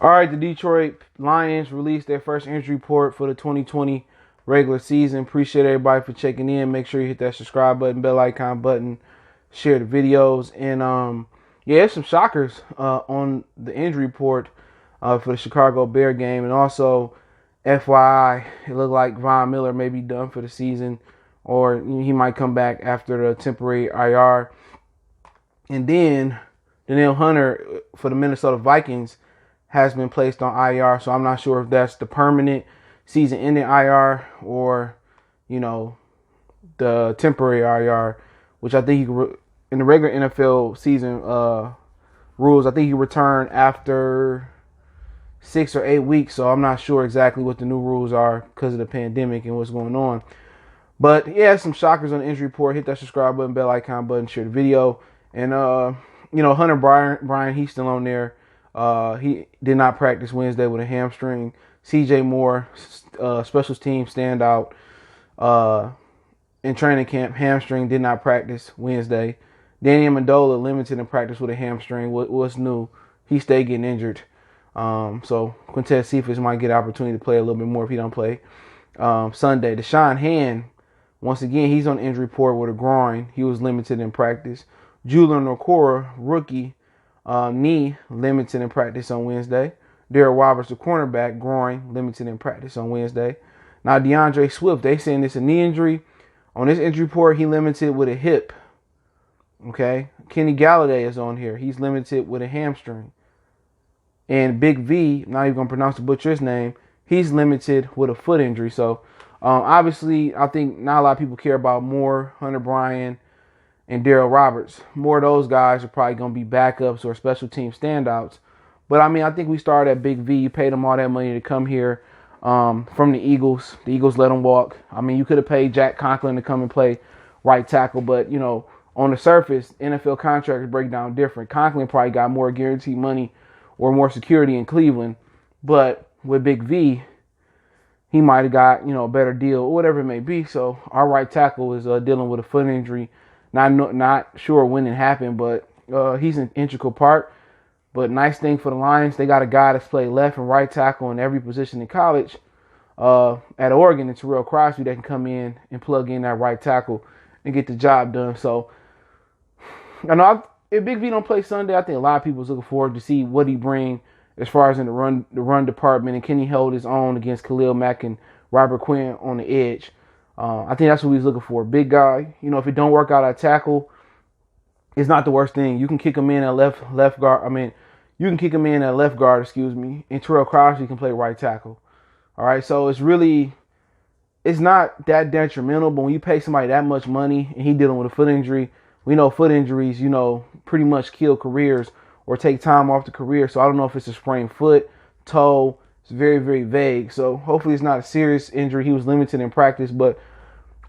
All right, the Detroit Lions released their first injury report for the 2020 regular season. Appreciate everybody for checking in. Make sure you hit that subscribe button, bell icon button, share the videos, and yeah, there's some shockers on the injury report for the Chicago Bear game, and also FYI, it looked like Von Miller may be done for the season, or he might come back after the temporary IR, and then Danielle Hunter for the Minnesota Vikings has been placed on IR, so I'm not sure if that's the permanent season-ending IR or, the temporary IR, which I think in the regular NFL season rules, I think he returned after 6 or 8 weeks, so I'm not sure exactly what the new rules are because of the pandemic and what's going on. But yeah, some shockers on the injury report. Hit that subscribe button, bell icon button, share the video, and Hunter Brian, he's still on there. He did not practice Wednesday with a hamstring. CJ Moore, special team standout in training camp, hamstring, did not practice Wednesday. Danny Amendola limited in practice with a hamstring. What's new? He stayed getting injured. So Quintez Cephas might get an opportunity to play a little bit more if he don't play Sunday. Deshaun Hand, once again, he's on the injury report with a groin. He was limited in practice. Julian Okora, rookie, knee, limited in practice on Wednesday. Darrell Roberts, the cornerback, groin, limited in practice on Wednesday. Now, DeAndre Swift, they saying it's a knee injury. On this injury report, he limited with a hip. Okay. Kenny Golladay is on here. He's limited with a hamstring. And Big V, not even going to pronounce the butcher's name, he's limited with a foot injury. So, obviously, I think not a lot of people care about Moore, Hunter Bryan, and Darrell Roberts. More of those guys are probably going to be backups or special team standouts. But, I think we started at Big V. You paid him all that money to come here from the Eagles. The Eagles let him walk. You could have paid Jack Conklin to come and play right tackle. But, on the surface, NFL contracts break down different. Conklin probably got more guaranteed money or more security in Cleveland. But with Big V, he might have got, a better deal or whatever it may be. So our right tackle is dealing with a foot injury. Not sure when it happened, but he's an integral part. But nice thing for the Lions, they got a guy that's played left and right tackle in every position in college. At Oregon, it's Terrell Crosby that can come in and plug in that right tackle and get the job done. So I know if Big V don't play Sunday, I think a lot of people is looking forward to see what he bring as far as in the run department, and can he hold his own against Khalil Mack and Robert Quinn on the edge. I think that's what he's looking for. Big guy. If it don't work out at tackle, it's not the worst thing. You can kick him in at left guard. You can kick him in at left guard, and Terrell Crosby can play right tackle. All right, so it's not that detrimental, but when you pay somebody that much money and he dealing with a foot injury, we know foot injuries, pretty much kill careers or take time off the career. So I don't know if it's a sprained foot, toe. It's very, very vague. So hopefully it's not a serious injury. He was limited in practice, but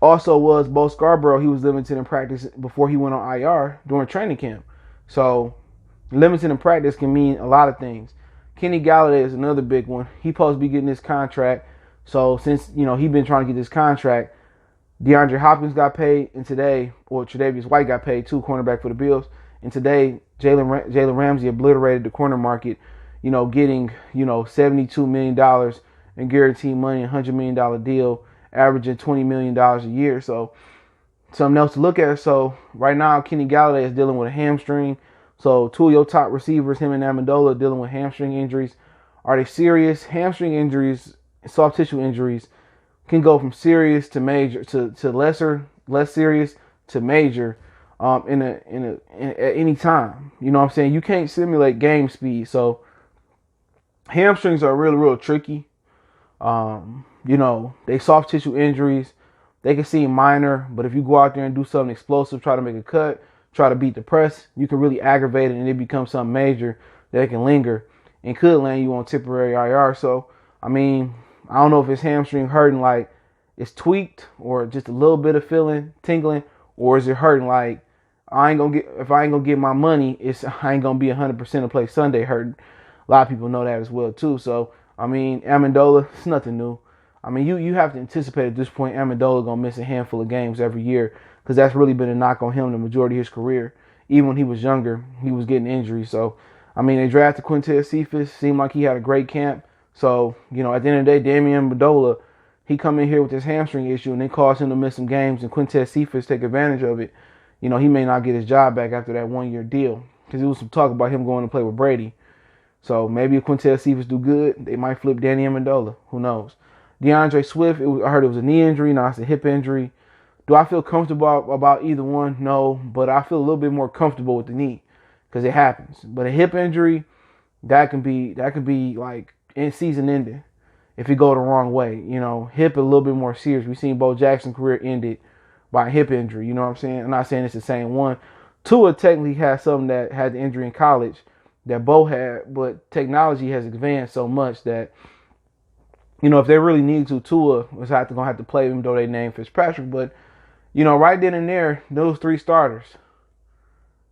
also was Bo Scarborough. He was limited in practice before he went on IR during training camp. So limited in practice can mean a lot of things. Kenny Golladay is another big one. He's supposed to be getting this contract. So since, he's been trying to get this contract, DeAndre Hopkins got paid, and today, or Tre'Davious White got paid too, cornerback for the Bills. And today, Jalen Ramsey obliterated the corner market, getting, $72 million in guaranteed money, $100 million deal, averaging $20 million a year. So something else to look at. So right now, Kenny Golladay is dealing with a hamstring. So two of your top receivers, him and Amendola, are dealing with hamstring injuries. Are they serious? Hamstring injuries, soft tissue injuries, can go from serious to major to less serious to major at any time. You know what I'm saying? You can't simulate game speed. So hamstrings are really, real tricky. They soft tissue injuries. They can seem minor, but if you go out there and do something explosive, try to make a cut, try to beat the press, you can really aggravate it and it becomes something major that can linger and could land you on temporary IR. So, I don't know if his hamstring hurting like it's tweaked or just a little bit of feeling, tingling, or is it hurting like if I ain't gonna get my money, I ain't gonna be 100% to play Sunday hurting. A lot of people know that as well too. So, Amendola, it's nothing new. You have to anticipate at this point Amendola gonna miss a handful of games every year because that's really been a knock on him the majority of his career. Even when he was younger, he was getting injuries. So, I mean, they drafted Quintez Cephas. Seemed like he had a great camp. So, at the end of the day, Damian Mendola, he come in here with this hamstring issue, and it caused him to miss some games, and Quintez Cephas take advantage of it. He may not get his job back after that 1-year deal, because there was some talk about him going to play with Brady. So maybe if Quintez Cephas do good, they might flip Danny Amendola. Who knows? DeAndre Swift, I heard it was a knee injury. Now it's a hip injury. Do I feel comfortable about either one? No, but I feel a little bit more comfortable with the knee because it happens. But a hip injury, that can be like in season ending if it go the wrong way. Hip a little bit more serious. We've seen Bo Jackson's career ended by a hip injury. You know what I'm saying? I'm not saying it's the same one. Tua technically has something that had the injury in college that Bo had, but technology has advanced so much that, if they really need to, Tua was going to have to play even though they named Fitzpatrick. But, right then and there, those 3 starters.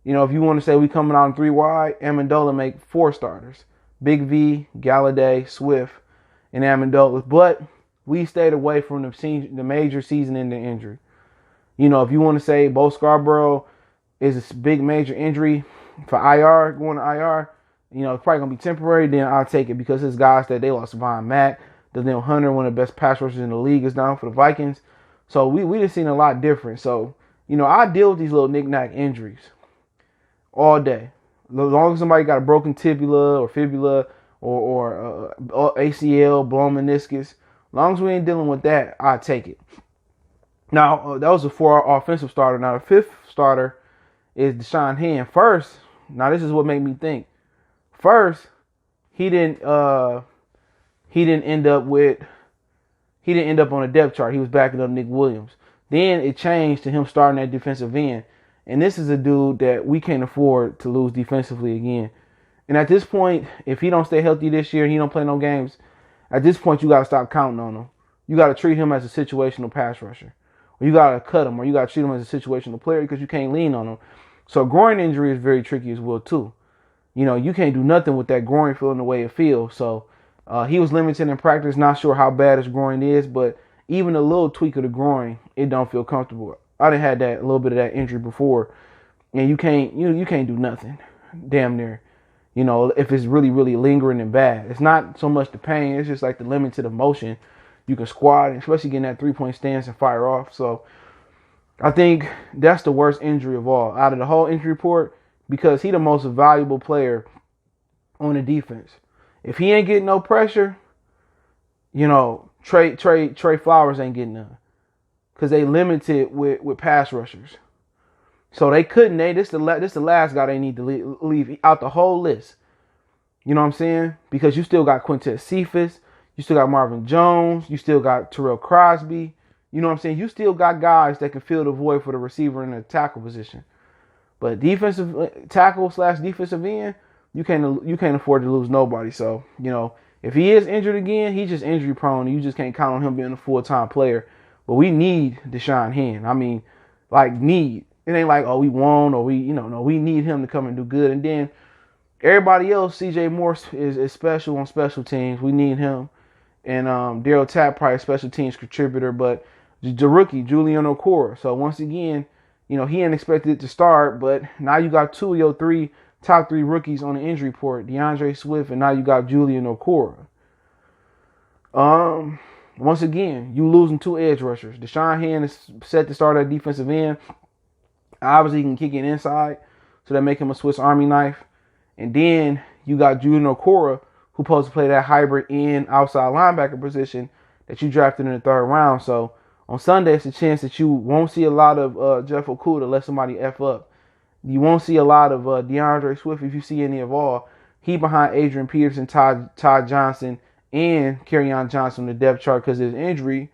If you want to say we coming out in 3 wide, Amendola make 4 starters. Big V, Golladay, Swift, and Amendola. But we stayed away from the major season-ending injury. If you want to say Bo Scarborough is a big major injury for IR, going to IR, it's probably going to be temporary, then I'll take it because it's guys that they lost Von Mack, Daniel Hunter, one of the best pass rushers in the league, is down for the Vikings. So we just seen a lot different. So, I deal with these little knick-knack injuries all day. As long as somebody got a broken tibia or fibula or ACL, blown meniscus, as long as we ain't dealing with that, I take it. Now, that was a 4 offensive starter. Now, the 5th starter is Deshaun Hand. First, now this is what made me think. First, he didn't end up on a depth chart. He was backing up Nick Williams. Then it changed to him starting at defensive end. And this is a dude that we can't afford to lose defensively again. And at this point, if he don't stay healthy this year and he don't play no games, at this point you got to stop counting on him. You got to treat him as a situational pass rusher. Or you got to cut him, or you got to treat him as a situational player because you can't lean on him. So groin injury is very tricky as well too. You can't do nothing with that groin feeling the way it feels. So he was limited in practice. Not sure how bad his groin is, but even a little tweak of the groin, it don't feel comfortable. I done had a little bit of that injury before, and you can't do nothing, damn near. If it's really, really lingering and bad. It's not so much the pain, it's just like the limited motion. You can squat, and especially getting that 3-point stance and fire off. So I think that's the worst injury of all out of the whole injury report because he the most valuable player on the defense. If he ain't getting no pressure, Trey Flowers ain't getting none because they limited with pass rushers. So they couldn't. This the last guy they need to leave out the whole list. You know what I'm saying? Because you still got Quintez Cephas, you still got Marvin Jones, you still got Terrell Crosby. You know what I'm saying? You still got guys that can fill the void for the receiver in the tackle position. But defensive tackle / defensive end, you can't afford to lose nobody. So, if he is injured again, he's just injury prone. You just can't count on him being a full-time player. But we need Deshaun Hand. I mean, need. It ain't like, we won or no, we need him to come and do good. And then everybody else, CJ Morse is special on special teams. We need him. And Daryl Tapp, probably a special teams contributor. But the rookie, Julian Okora. So once again, he ain't expected to start. But now you got 2 of your top 3 rookies on the injury report, DeAndre Swift, and now you got Julian Okora. Once again, you losing 2 edge rushers. Deshaun Hand is set to start at defensive end. Obviously, he can kick it inside, so that make him a Swiss Army knife. And then you got Julian Okora, who's supposed to play that hybrid in outside linebacker position that you drafted in the 3rd round. So on Sunday, it's a chance that you won't see a lot of Jeff Okudah let somebody F up. You won't see a lot of DeAndre Swift if you see any of all. He behind Adrian Peterson, Todd Johnson, and Kerryon Johnson on the depth chart because of his injury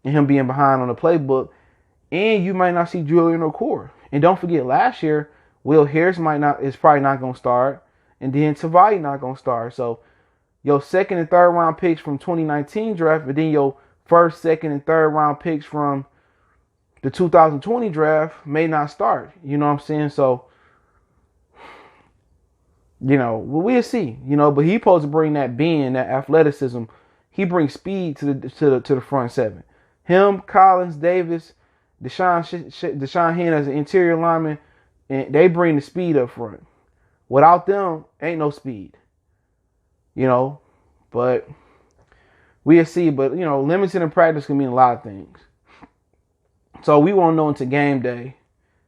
and him being behind on the playbook. And you might not see Julian Okora. And don't forget, last year, Will Harris is probably not going to start. And then Tavai not going to start. So your 2nd and 3rd round picks from 2019 draft, but then your 1st, 2nd, and 3rd round picks from the 2020 draft may not start. You know what I'm saying? So, we'll see. But he supposed to bring that bend, that athleticism. He brings speed to the front 7. Him, Collins, Davis, Deshaun Hand as an interior lineman, and they bring the speed up front. Without them, ain't no speed. You know, but we'll see. But, you know, limited in practice can mean a lot of things. So we won't know until game day,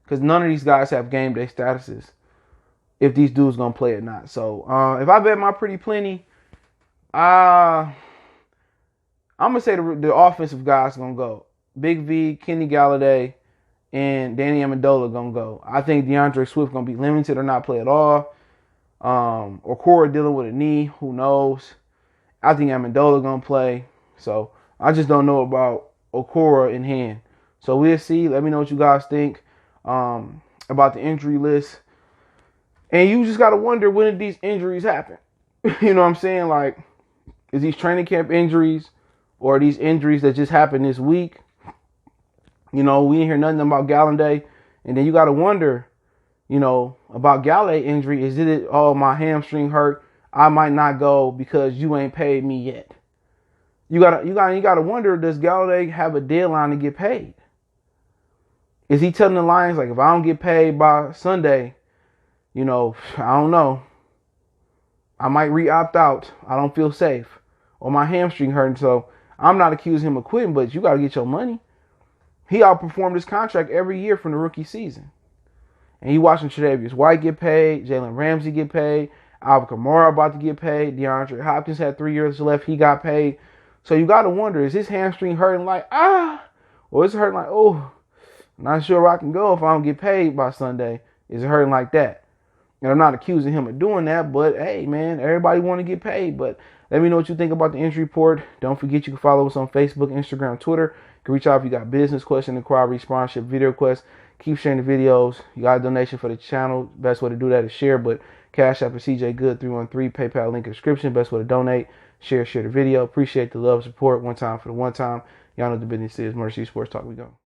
because none of these guys have game day statuses, if these dudes going to play or not. So if I bet my pretty plenty, I'm going to say the offensive guys going to go. Big V, Kenny Golladay, and Danny Amendola going to go. I think DeAndre Swift going to be limited or not play at all. Okoro dealing with a knee. Who knows? I think Amendola going to play. So I just don't know about Okoro in hand. So we'll see. Let me know what you guys think about the injury list. And you just got to wonder, when did these injuries happen? You know what I'm saying? Like, is these training camp injuries, or are these injuries that just happened this week? You know, we didn't hear nothing about Golladay. And then you got to wonder, you know, about Golladay injury. Is it, oh, my hamstring hurt, I might not go because you ain't paid me yet? You gotta wonder, does Golladay have a deadline to get paid? Is he telling the Lions, like, if I don't get paid by Sunday, you know, I don't know, I might re-opt out. I don't feel safe, or my hamstring hurting. So I'm not accusing him of quitting, but you got to get your money. He outperformed his contract every year from the rookie season. And you watching Tre'Davious White get paid, Jalen Ramsey get paid, Alvin Kamara about to get paid, DeAndre Hopkins had 3 years left, he got paid. So you got to wonder, is his hamstring hurting like, or is it hurting like, oh, not sure I can go if I don't get paid by Sunday? Is it hurting like that? And I'm not accusing him of doing that, but hey, man, everybody want to get paid. But let me know what you think about the injury report. Don't forget, you can follow us on Facebook, Instagram, Twitter. You can reach out if you got business question, inquiry, sponsorship, video requests. Keep sharing the videos. You got a donation for the channel. Best way to do that is share, but Cash App is CJ Good 313. PayPal link in the description. Best way to donate. Share the video. Appreciate the love, support. One time for the one time. Y'all know what the business is. Mercy Sports Talk. We go.